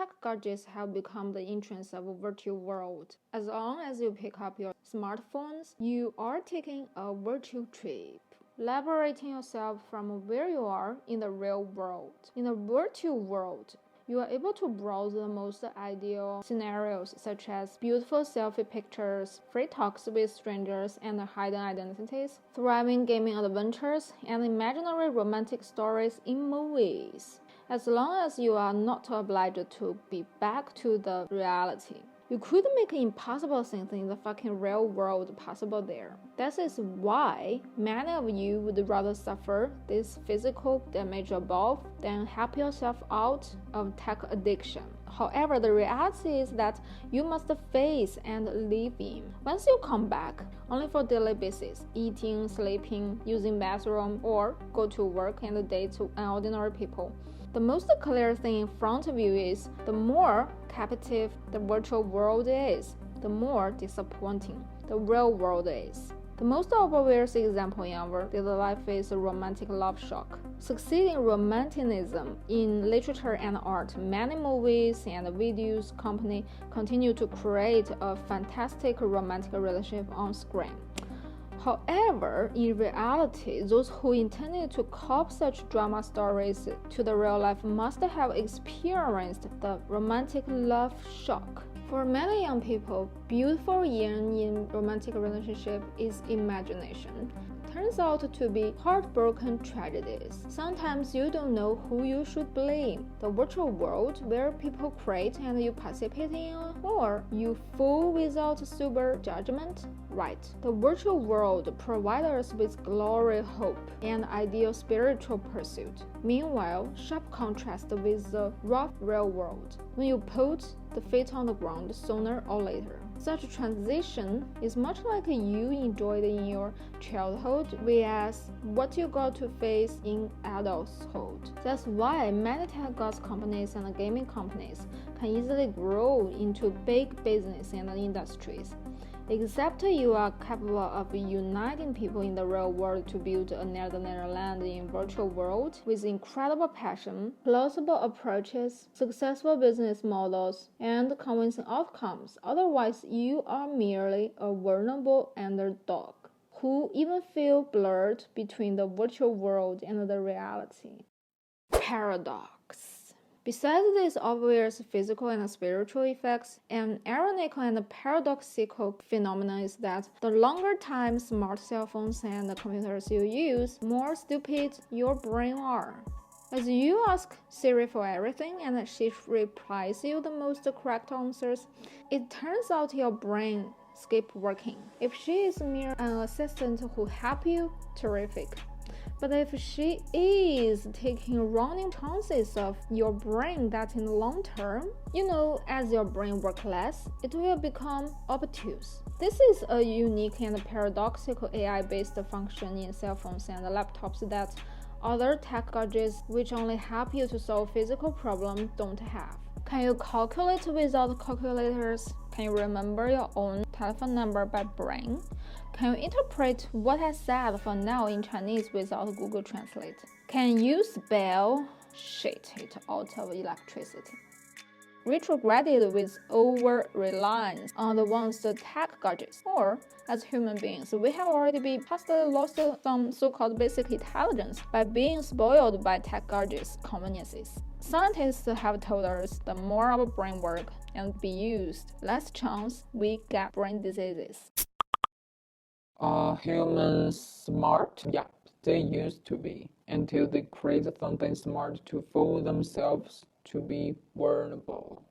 tech gadgets have become the entrance of a virtual world. As long as you pick up your smartphones, you are taking a virtual trip, liberating yourself from where you are in the real world. In the virtual world, you are able to browse the most ideal scenarios such as beautiful selfie pictures, free talks with strangers and hidden identities, thriving gaming adventures, and imaginary romantic stories in movies. As long as you are not obliged to be back to the reality. You could make impossible things in the fucking real world possible there. That is why many of you would rather suffer this physical damage above than help yourself out of tech addiction. However, the reality is that you must face and live in. Once you come back, only for daily basis, eating, sleeping, using bathroom, or go to work and date ordinary people, the most clear thing in front of you is the more captive the virtual world is, the more disappointing the real world is. The most obvious example in our daily life is a romantic love shock. Succeeding romanticism in literature and art, many movies and videos companies continue to create a fantastic romantic relationship on screen. However, in reality, those who intended to copy such drama stories to the real life must have experienced the romantic love shock. For many young people, beautiful yin in romantic relationship is imagination. Turns out to be heartbroken tragedies. Sometimes you don't know who you should blame. The virtual world where people create and you participate in, or you fool without super judgment. Right. The virtual world provides us with glory, hope, and ideal spiritual pursuit. Meanwhile, sharp contrast with the rough real world. When you put the feet on the ground sooner or later. Such a transition is much like you enjoyed in your childhood, whereas what you got to face in adulthood. That's why many tech goods companies and gaming companies can easily grow into big business and industries. Except you are capable of uniting people in the real world to build another land in virtual world with incredible passion, plausible approaches, successful business models, and convincing outcomes. Otherwise, you are merely a vulnerable underdog who even feel blurred between the virtual world and the reality. Paradox. Besides these obvious physical and spiritual effects, an ironical and paradoxical phenomenon is that the longer time smart cell phones and computers you use, more stupid your brain are. As you ask Siri for everything and she replies you the most correct answers, it turns out your brain skipped working. If she is mere an assistant who helps you, terrific. But if she is taking running chances of your brain that in the long term, as your brain works less, it will become obtuse. This is a unique and paradoxical AI-based function in cell phones and laptops that other tech gadgets which only help you to solve physical problems don't have. Can you calculate without calculators? Can you remember your own telephone number by brain? Can you interpret what I said for now in Chinese without Google Translate? Can you spell shit it out of electricity? Retrograded with over-reliance on the ones the tech gadgets, or as human beings, we have already been past lost some so-called basic intelligence by being spoiled by tech gadgets' conveniences. Scientists have told us the more our brain work and be used, less chance we get brain diseases. Are humans smart? Yeah, they used to be, until they create something smart to fool themselves to be vulnerable.